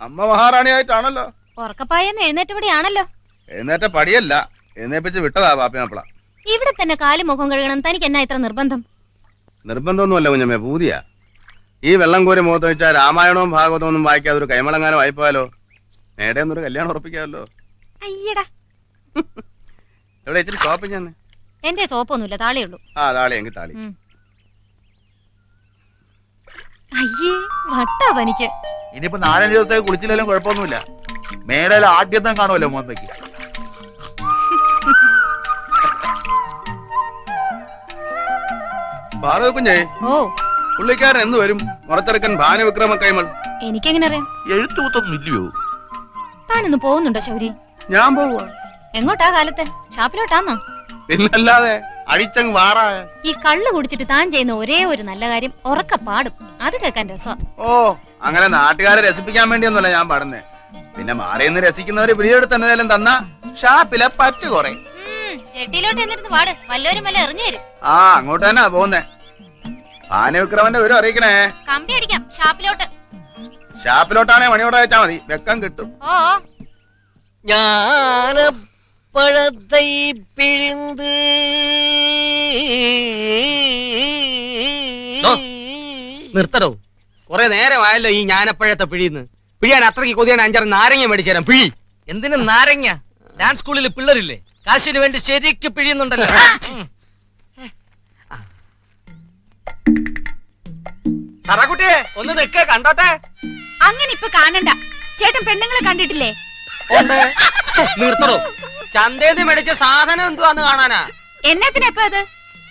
അമ്മ മഹാറാണിയായിട്ടാണല്ലോ. ഉറക്കപ്പായെന്ന് എഴുന്നേറ്റപടിയാണല്ലോ. എഴുന്നേറ്റ പടിയല്ല, എഴുന്നേപ്പിച്ച് വിട്ടതാ പാപ്പി മാപ്പിള. ഇവിടെ തന്നെ കാലും മുഖം കഴുകണം. തനിക്ക് എന്നാ ഇത്ര നിർബന്ധം? നിർബന്ധമൊന്നുമല്ല കുഞ്ഞമ്മേ, പൂതിയാ. ഈ വെള്ളം കോരി മുഖത്തൊഴിച്ചാൽ രാമായണവും ഭാഗവതവും ഒന്നും വായിക്കാതെ ഒരു കൈമളങ്ങാനും വായിപ്പോയാലോ. നേടെ ഒന്നൊരു കല്യാണം ഉറപ്പിക്കാമല്ലോ. അയ്യടാ, എവിടെ ഇച്ചിരി ഷോപ്പിങ് തന്നെ? എന്റെ സോപ്പൊന്നുമില്ല, താളിയുള്ളൂ. ആ താളി എങ്കിൽ താളി. അയ്യേ വട്ടാ പനിക്ക്. ഇനിയിപ്പോ 4 ദിവസത്തേക്ക് കുളിച്ചില്ലെങ്കിലും കുഴപ്പമൊന്നുമില്ല. മേടയിലെ ആദ്യത്തെ കാണുമല്ലോ മോന്തയ്ക്ക്. പാറു കുഞ്ഞേ, ഓ പുള്ളിക്കാരൻ എന്ത് വരും? മുറത്തെറുക്കൻ ഭാനുവിക്രമ കൈമൾ. എനിക്കെങ്ങനെ അറിയാം? എഴുത്തുകൂത്തൊന്നും ഇല്ലയോ? താനൊന്ന് പോകുന്നുണ്ടോ ശൗരി? ഞാൻ പോവാ. എങ്ങോട്ടാ കാലത്ത്? ഷാപ്പിലോട്ടാന്നോ? പിന്നല്ലാതെ അടിച്ചങ് വാറാ. ഈ കള്ളു കുടിച്ചിട്ട് താൻ ചെയ്യുന്ന ഒരേ ഒരു നല്ല കാര്യം ഉറക്ക പാടും. അത് കേൾക്കാൻ രസം. ഓ, അങ്ങനെ നാട്ടുകാരെ രസിപ്പിക്കാൻ വേണ്ടിയൊന്നുമല്ല ഞാൻ പാടുന്നേ. പിന്നെ മാറിയെന്ന് രസിക്കുന്നവര് പിടിയെടുത്ത് എന്തെങ്കിലും തന്ന ഷാപ്പിലെ പറ്റു കുറെ. ചെട്ടിയിലോട്ട് എന്നിരുന്ന് പാട്, വല്ലവരും വല്ല എറിഞ്ഞു തരും. ആ, അങ്ങോട്ട് തന്നെ പോകുന്നേ. ഭാനുവിക്രമന്റെ വിവരം അറിയിക്കണേ. കമ്പി അടിക്കാം ഷാപ്പിലോട്ട്. ഷാപ്പിലോട്ടാണെ മണിയോടെ വെച്ചാ മതി, വെക്കം കിട്ടും. ഓ ஞானப்பழத்தை பிழிந்து നിർത്തടോ, കുറെ നേരമായല്ലോ ഈ ഞാനപ്പഴത്തെ പിഴിന്ന്. പിഴിയാൻ അത്രയ്ക്ക് കൊതിയാണ് 5-6 നാരങ്ങ മേടിച്ചു തരാം. പിഴി. എന്തിനു നാരങ്ങ? ഡാൻസ് സ്കൂളിൽ പിള്ളേരില്ലേ, കാശിന് വേണ്ടി ശരിക്ക് പിഴിയുന്നുണ്ടല്ലോ. സറകുട്ടിയെ ഒന്ന് നിൽക്കേ, കണ്ടോട്ടെ. അങ്ങനെ ഇപ്പൊ കാണണ്ട. ചേട്ടൻ പെണ്ണുങ്ങളെ കണ്ടിട്ടില്ലേ? നിർത്തടോ, ചന്തേന്ന് മേടിച്ച സാധനം എന്തുവാന്ന് കാണാനാ. എന്നത്തിനാ ഇപ്പൊ അത്?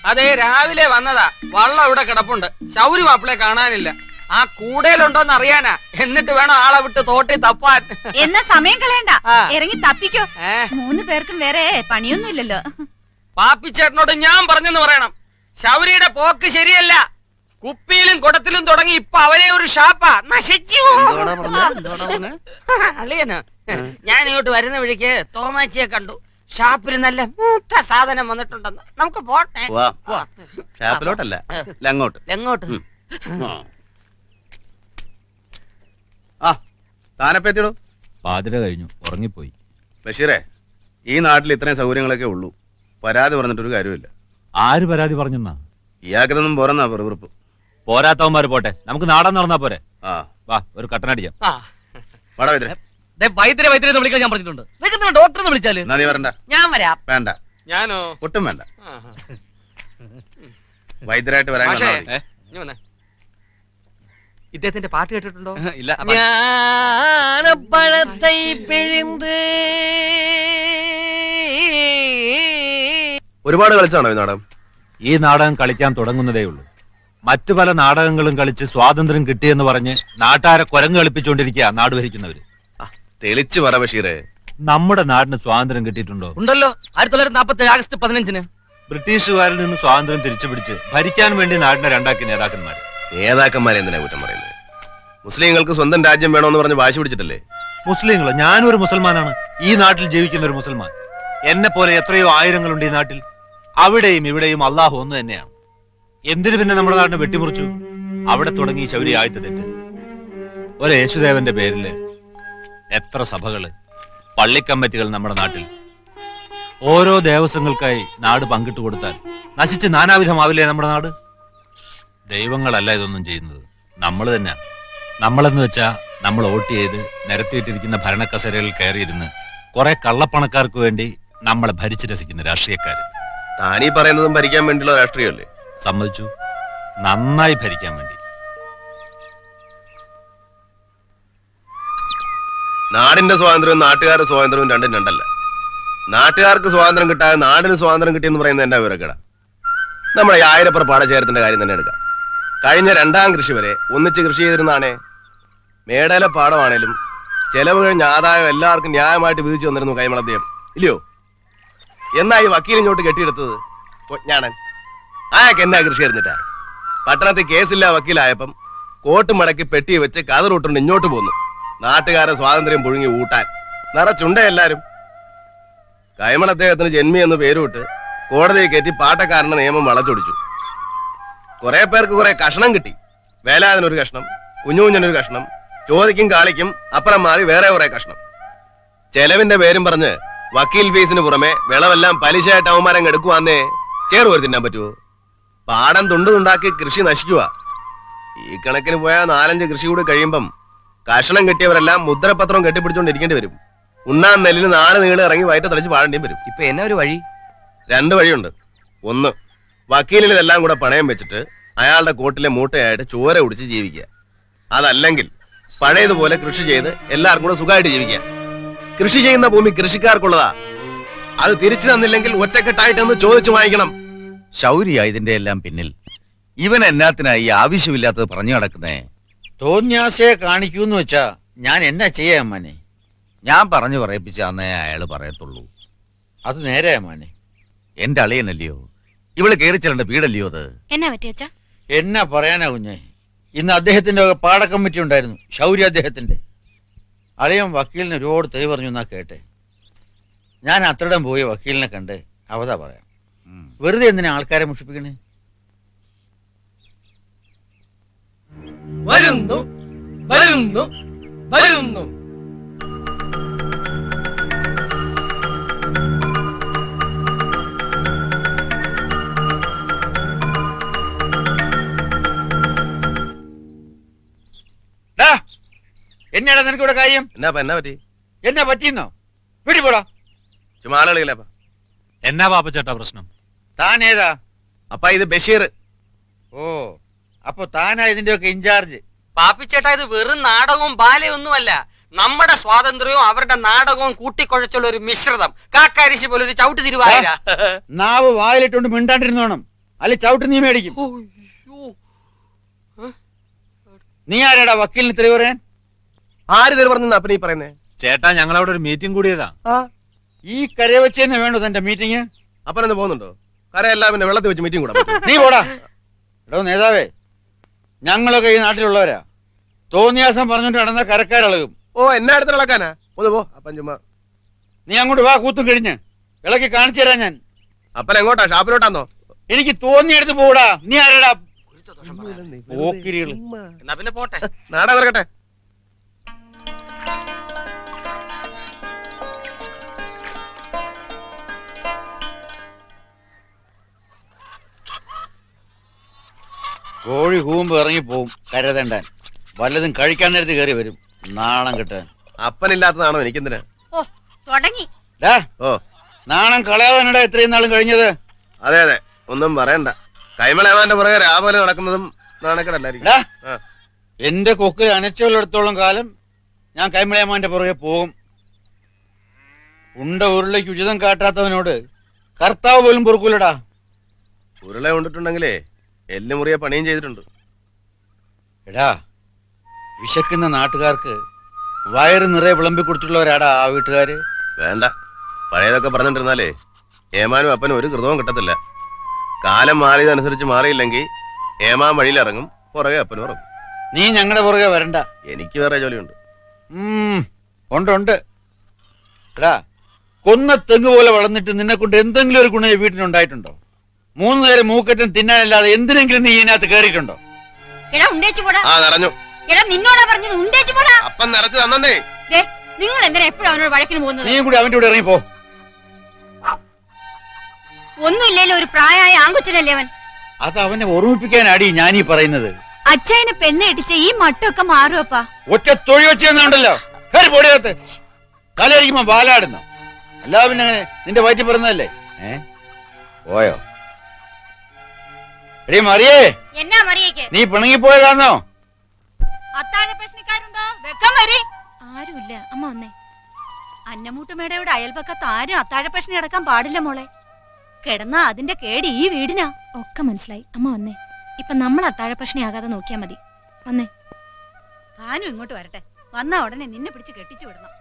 അതെ, രാവിലെ വന്നതാ. വള്ളം ഇവിടെ കിടപ്പുണ്ട്. ശൗരി മാപ്പിളെ കാണാനില്ല. ആ കൂടയിലുണ്ടോന്ന് അറിയാനാ. എന്നിട്ട് വേണം ആളെ വിട്ട് തോട്ടി തപ്പാൻ. എന്നാ സമയം കളയണ്ട, ഇറങ്ങി തപ്പിക്കോ. 3 പേർക്കും വേറെ പണിയൊന്നും ഇല്ലല്ലോ. പാപ്പിച്ചേട്ടനോട് ഞാൻ പറഞ്ഞെന്ന് പറയണം. ശൗരിയുടെ പോക്ക് ശരിയല്ല. കുപ്പിയിലും കുടത്തിലും തുടങ്ങി ഇപ്പൊ അവരെ ഒരു ഷാപ്പാ. നശിച്ചു. അളിയനോ, ഞാൻ ഇങ്ങോട്ട് വരുന്ന വഴിക്ക് തോമാച്ചിയെ കണ്ടു. ഷാപ്പിൽ നല്ല മൂത്ത സാധനം വന്നിട്ടുണ്ടെന്ന്. നമുക്ക് പോട്ടെ. ഷാപ്പിലോട്ടല്ല, അങ്ങോട്ട്. എങ്ങോട്ട്? ആ, താനപ്പെത്തിടൂ. പാതിര കഴിഞ്ഞു, ഉറങ്ങിപ്പോയി. ബഷീറേ, ഈ നാട്ടിൽ ഇത്രയും സൗകര്യങ്ങളൊക്കെ ഉള്ളൂ. പരാതി പറഞ്ഞിട്ടൊരു കാര്യമില്ല. ആര് പരാതി പറഞ്ഞെന്നാ? ഇയാൾക്കിതൊന്നും പോരെന്നാ വെറുപ്പ്. പോരാത്തവന്മാര് പോട്ടെ, നമുക്ക് നാടൻ നടന്നാ പോരെ. ആ വാ, ഒരു കട്ടനടിക്കാം. വാടാ വൈദ്യരെ. വൈദ്യരെ വിളിക്കാൻ ഞാൻ പറഞ്ഞിട്ടുണ്ട്. ഡോക്ടറെ വിളിച്ചാല് എന്നാ നീ വരണ്ട. ഞാൻ വരാം. വേണ്ട. ഞാനോ? ഒട്ടും വേണ്ട. വൈദ്യരായിട്ട് വരാൻ ഇദ്ദേഹത്തിന്റെ പാട്ട് കേട്ടിട്ടുണ്ടോ? ഇല്ല. ஞானப்பழத்தை பிழிந்து ഒരുപാട് കളിച്ചാണോ ഈ നാടകം? ഈ നാടകം കളിക്കാൻ തുടങ്ങുന്നതേ ഉള്ളൂ. മറ്റു പല നാടകങ്ങളും കളിച്ച് സ്വാതന്ത്ര്യം കിട്ടിയെന്ന് പറഞ്ഞ് നാട്ടാരെ കുരങ്ങ് കളിപ്പിച്ചുകൊണ്ടിരിക്കുക നാട് ഭരിക്കുന്നവര്. തെളിച്ചു പറ ബഷീറേ. നമ്മുടെ നാടിന് സ്വാതന്ത്ര്യം കിട്ടിയിട്ടുണ്ടോ? ഉണ്ടല്ലോ. 1947 ആഗസ്റ്റ് 15-ന് ബ്രിട്ടീഷുകാരിൽ നിന്ന് സ്വാതന്ത്ര്യം തിരിച്ചു പിടിച്ച് ഭരിക്കാൻ വേണ്ടി നാടിനെ രണ്ടാക്കി നേതാക്കന്മാർ. നേതാക്കന്മാരെ എന്തിനാ കുറ്റം പറയുന്നത്? മുസ്ലിങ്ങൾക്ക് സ്വന്തം രാജ്യം വേണമെന്ന് പറഞ്ഞ് വാശി പിടിച്ചിട്ടല്ലേ? മുസ്ലിങ്ങളോ? ഞാനൊരു മുസൽമാനാണ്. ഈ നാട്ടിൽ ജീവിക്കുന്ന ഒരു മുസൽമാൻ. എന്നെ പോലെ എത്രയോ ആയിരങ്ങളുണ്ട് ഈ നാട്ടിൽ. അവിടെയും ഇവിടെയും അള്ളാഹു ഒന്ന് തന്നെയാണ്. എന്തിനു പിന്നെ നമ്മുടെ നാടിനെ വെട്ടിമുറിച്ചു? അവിടെ തുടങ്ങി ശൗരി ആഴ്ത്ത തെറ്റ്. ഒരു യേശുദേവന്റെ പേരില് എത്ര സഭകള്, പള്ളിക്കമ്മിറ്റികൾ നമ്മുടെ നാട്ടിൽ. ഓരോ ദേവസ്വങ്ങൾക്കായി നാട് പങ്കിട്ട് കൊടുത്താൽ നശിച്ച് നാനാവിധമാവില്ലേ നമ്മുടെ നാട്? ദൈവങ്ങളല്ല ഇതൊന്നും ചെയ്യുന്നത്, നമ്മൾ തന്നെ. നമ്മളെന്ന് വെച്ചാ നമ്മൾ വോട്ട് ചെയ്ത് നിരത്തിയിട്ടിരിക്കുന്ന ഭരണക്കസേരകളിൽ കയറിയിരുന്ന് കുറെ കള്ളപ്പണക്കാർക്ക് വേണ്ടി നമ്മളെ ഭരിച്ചു രസിക്കുന്ന രാഷ്ട്രീയക്കാര്. താനീ പറയുന്നതും ഭരിക്കാൻ വേണ്ടിയുള്ള രാഷ്ട്രീയമല്ലേ? സമ്മതിച്ചു, നന്നായി ഭരിക്കാൻ വേണ്ടി. നാടിന്റെ സ്വാതന്ത്ര്യവും നാട്ടുകാരുടെ സ്വാതന്ത്ര്യവും രണ്ടും രണ്ടല്ല. നാട്ടുകാർക്ക് സ്വാതന്ത്ര്യം കിട്ടാതെ നാടിന് സ്വാതന്ത്ര്യം കിട്ടിയെന്ന് പറയുന്നത് എന്റെ വിവരക്കേടാ. നമ്മുടെ 1000 പാടശേഖരത്തിന്റെ കാര്യം തന്നെ എടുക്കാം. കഴിഞ്ഞ 2ാം കൃഷി വരെ ഒന്നിച്ച് കൃഷി ചെയ്തിരുന്നാണേ. മേടയിലെ പാടമാണേലും ചെലവ് കഴിഞ്ഞ ആദായം എല്ലാവർക്കും ന്യായമായിട്ട് വിധിച്ചു വന്നിരുന്നു കൈമളദ്ദേഹം, ഇല്ലയോ? എന്നാ ഈ വക്കീലിങ്ങോട്ട് കെട്ടിയെടുത്തത് ഞാനൻ. ആയാൾക്ക് എന്നാ കൃഷി ഇരുന്നിട്ടാ? പട്ടണത്തിൽ കേസില്ലാ വക്കീലായപ്പം കോട്ട് മടക്കി പെട്ടി വെച്ച് കതറൂട്ടുണ്ട് ഇങ്ങോട്ട് പോന്നു. നാട്ടുകാരെ സ്വാതന്ത്ര്യം പുഴുങ്ങി ഊട്ടാൻ നിറച്ചുണ്ട എല്ലാരും. കൈമളദ്ദേഹത്തിന് ജന്മി എന്ന് പേരുവിട്ട് കോടതിയിൽ കയറ്റി പാട്ടക്കാരന്റെ നിയമം വളച്ചൊടിച്ചു. കുറെ പേർക്ക് കുറെ കഷണം കിട്ടി. വേലാതിനൊരു കഷ്ണം, കുഞ്ഞുകുഞ്ഞനൊരു കഷ്ണം, ചോദിക്കും കാളിക്കും അപ്പുറം മാറി വേറെ കുറെ കഷ്ണം. ചെലവിന്റെ പേരും പറഞ്ഞ് വക്കീൽ ഫീസിന് പുറമെ വിളവെല്ലാം പലിശയായിട്ട് അവന്മാരങ്ങ് എടുക്കുവാന്നേ ചേറുവരെ തിന്നാൻ പറ്റുമോ? പാടം തുണ്ടുണ്ടാക്കി കൃഷി നശിക്കുക. ഈ കണക്കിന് പോയാൽ 4-5 കൃഷി കൂടി കഴിയുമ്പം കഷണം കെട്ടിയവരെല്ലാം മുദ്രപത്രം കെട്ടിപ്പിടിച്ചുകൊണ്ടിരിക്കേണ്ടി വരും. ഉണ്ണാൻ നെല്ലിന് 4 നീള് ഇറങ്ങി വയറ്റ് തളിച്ച് പാടേണ്ടിയും വരും. ഇപ്പൊ എന്നാ ഒരു വഴി? 2 വഴിയുണ്ട്. ഒന്ന്, വക്കീലിൽ ഇതെല്ലാം കൂടെ പണയം വെച്ചിട്ട് അയാളുടെ കോട്ടിലെ മൂട്ടയായിട്ട് ചോര കുടിച്ച് ജീവിക്കുക. അതല്ലെങ്കിൽ പഴയതുപോലെ കൃഷി ചെയ്ത് എല്ലാവർക്കും കൂടെ സുഖമായിട്ട് ജീവിക്കുക. കൃഷി ചെയ്യുന്ന ഭൂമി കൃഷിക്കാർക്കുള്ളതാ. അത് തിരിച്ചു തന്നില്ലെങ്കിൽ ഒറ്റക്കെട്ടായിട്ടൊന്ന് ചോദിച്ചു വാങ്ങിക്കണം. ശൗര്യ ഇതിന്റെ എല്ലാം പിന്നിൽ. ഇവൻ എന്നാത്തിനായി ആവശ്യമില്ലാത്തത് പറഞ്ഞു നടക്കുന്നേ? തോന്യാസയെ കാണിക്കൂന്ന് വെച്ചാ ഞാൻ എന്നാ ചെയ്യാ അമ്മാനെ? ഞാൻ പറഞ്ഞു പറയിപ്പിച്ചാന്നേ അയാള് പറയത്തുള്ളൂ. അത് നേരെ അമ്മാനെ. എന്റെ അളിയനല്ലയോ, ഇവള് കയറി ചെല്ലേണ്ട വീടല്ലയോ അത്. എന്നാ പറ്റിയച്ചാ? എന്നാ പറയാനാ കുഞ്ഞെ, ഇന്ന് അദ്ദേഹത്തിന്റെ പാട കമ്മിറ്റി ഉണ്ടായിരുന്നു, ശൗര്യ അദ്ദേഹത്തിന്റെ. അളിയൻ വക്കീലിന് ഒരുപാട് തെളിവ് പറഞ്ഞു എന്നാ കേട്ടെ. ഞാൻ അത്രയിടം പോയി വക്കീലിനെ കണ്ട് അവതാ പറയാം. വെറുതെ എന്തിനാ ആൾക്കാരെ മുഷിപ്പിക്കണേ? വരുന്നു വരുന്നു വരുന്നു. എന്നാടാ നിനക്കിവിടെ കാര്യം? എന്നാ പറ്റി? എന്നാ പറ്റിയെന്നോ? വീട്ടിൽ പോടാ. ചുമ്മാ ആളുകളില്ല. എന്നാ പാപ്പച്ചേട്ടാ പ്രശ്നം? താൻ ഏതാ? അപ്പ ഇത് ബഷീർ. ഓ, അപ്പൊ താനാ ഇതിന്റെയൊക്കെ ഇൻചാർജ്? പാപ്പിച്ചേട്ടാ, ഇത് വെറും നാടകവും ബാലയൊന്നുമല്ല. നമ്മുടെ സ്വാതന്ത്ര്യവും അവരുടെ നാടകവും കൂട്ടിക്കുഴച്ചുള്ള ഒരു മിശ്രിതം. കാക്കാരിശി പോലെ ഒരു ചവിട്ട് തിരുവായിര. നാവ് വായിലിട്ടുകൊണ്ട് മിണ്ടാണ്ടിരുന്നോണം, അല്ലെ ചവിട്ട് നീ മേടിക്കും. നീ ആരാടാ വക്കീലിന് തെളിവ് പറയാൻ? ആര് തെളിവ് പറഞ്ഞു അപ്പനീ പറയുന്നേ? ചേട്ടാ, ഞങ്ങളവിടെ ഒരു മീറ്റിംഗ് കൂടിയതാ. ഈ കരയെ വെച്ച് തന്നെ വേണോ തന്റെ മീറ്റിംഗ്? അപ്പനെന്ന് പോകുന്നുണ്ടോ? കരയെല്ലാം പിന്നെ വെള്ളത്തിൽ വെച്ച് മീറ്റിംഗ് കൂടാ. നീ പോടാ. എടോ നേതാവേ, ഞങ്ങളൊക്കെ ഈ നാട്ടിലുള്ളവരാ. തോന്നിയാസം പറഞ്ഞോണ്ട് നടന്ന കരക്കാരിളകും. ഓ, എന്നാ അടുത്ത് ഇളക്കാനാ? ഒന്ന് പോ അപ്പൻ. ചുമ്മാ നീ അങ്ങോട്ട് വാ, കൂത്തും കഴിഞ്ഞ് ഇളക്കി കാണിച്ചു തരാം ഞാൻ. അപ്പൻ എങ്ങോട്ടാ? ഷാപ്പിലോട്ടാന്നോ? എനിക്ക് തോന്നിയെടുത്ത് പോടാ. നീ ആരാടാ? ഓക്കിരികള്. എന്നാ പിന്നെ പോട്ടെ. നാടാ തിറക്കട്ടെ. കോഴി കൂമ്പ് ഇറങ്ങിപ്പോവും കരതണ്ടാൻ. വല്ലതും കഴിക്കാൻ നേരത്ത് കയറി വരും, നാണം കിട്ടാൻ. അപ്പനില്ലാത്തതാണോ എനിക്കെന്തിനാ? ഓ, തുടങ്ങി. ഓ, നാണം കളയാതാനടാ ഇത്രയും നാളും കഴിഞ്ഞത്. അതെ അതെ, ഒന്നും പറയണ്ട. കൈമളേമാന്റെ പുറകെ രാവിലെ നടക്കുന്നതും നാണക്കേടല്ലായിരിക്കും. എന്റെ കൊക്ക് അനച്ചുള്ളിടത്തോളം കാലം ഞാൻ കൈമളയമാന്റെ പുറകെ പോകും. ഉണ്ട ഉരുളയ്ക്ക് ഉചിതം കാട്ടാത്തവനോട് കർത്താവ് പോലും പൊറുക്കൂലടാ. ഉരുള കൊണ്ടിട്ടുണ്ടെങ്കിലേ എല്ലുമുറിയെ പണിയും ചെയ്തിട്ടുണ്ട്. എടാ, വിശക്കുന്ന നാട്ടുകാർക്ക് വയറ് നിറയെ വിളമ്പി കൊടുത്തിട്ടുള്ളവരാടാ ആ വീട്ടുകാര്. വേണ്ട, പഴയതൊക്കെ പറഞ്ഞിട്ടിരുന്നാലേ ഏമാനും അപ്പനും ഒരു കൃതവും കിട്ടത്തില്ല. കാലം മാറിയതനുസരിച്ച് മാറിയില്ലെങ്കിൽ ഏമാൻ വഴിയിലിറങ്ങും, പുറകെ അപ്പനും ഇറങ്ങും. നീ ഞങ്ങളുടെ പുറകെ വരണ്ട. എനിക്ക് വേറെ ജോലിയുണ്ട്. ഉണ്ട്. എടാ, കൊന്ന തെങ്ങ് പോലെ വളർന്നിട്ട് നിന്നെ കൊണ്ട് എന്തെങ്കിലും ഒരു ഗുണം ഈ വീട്ടിനുണ്ടായിട്ടുണ്ടോ? 3 നേരം മൂക്കറ്റം തിന്നാനല്ലാതെ എന്തിനെങ്കിലും നീ ഇതിനകത്ത് കയറിയിട്ടുണ്ടോ? എടാ ഉണ്ടേച്ചു പോടാ. ആ, നിറഞ്ഞു. എടാ നിന്നോടാ പറഞ്ഞത് ഉണ്ടേച്ചു പോടാ. അപ്പൻ നിറച്ച് തന്നേ. നിങ്ങൾ എന്തിനാ എപ്പോഴും അവനോട് വഴക്കിന് പോകുന്നത്? നീയും കൂടി അവന്റെ കൂടെ ഇറങ്ങിപ്പോ. ഒന്നുമില്ലല്ലോ, ഒരു പ്രായമായ ആൺകുച്ചനല്ലേ അവൻ. അത് അവനെ ഓർമ്മിപ്പിക്കാനാടി ഞാനീ പറയുന്നത്. അച്ഛനെ പെണ്ണ് ഇടിച്ച ഈ മട്ടൊക്കെ മാറുവപ്പാ. ഒറ്റ തൊഴി വെച്ച് തന്നുണ്ടല്ലോ. കയറി പൊടിയകത്ത് തലയിരിക്കുമ്പോ ബാലാടുന്നു. അല്ലാ പിന്നെ അങ്ങനെ നിന്റെ വയറ്റി പറഞ്ഞതല്ലേ? പോയോ? എടീ മറിയേ, എന്നാ മറിയേക്ക്? നീ പിണങ്ങിപ്പോയതാന്നോ? അത്താഴ പ്രശ്നക്കാരുണ്ടോ? വെക്കം വരി. ആരുമില്ല. അമ്മ വന്നേ. അന്നമൂട്ടുമേടയുടെ അയൽപക്കത്ത് ആരും അത്താഴ പ്രശ്നം അടക്കാൻ പാടില്ല മോളെ. കിടന്നാ അതിന്റെ കേട് ഈ വീടിനാ. ഒക്കെ മനസ്സിലായി. അമ്മ വന്നേ. ഇപ്പൊ നമ്മൾ അത്താഴ പ്രശ്നമാകാതെ നോക്കിയാ മതി. വന്നേ. താനും ഇങ്ങോട്ട് വരട്ടെ. വന്നാ ഉടനെ നിന്നെ പിടിച്ച് കെട്ടിച്ചു വിടണം.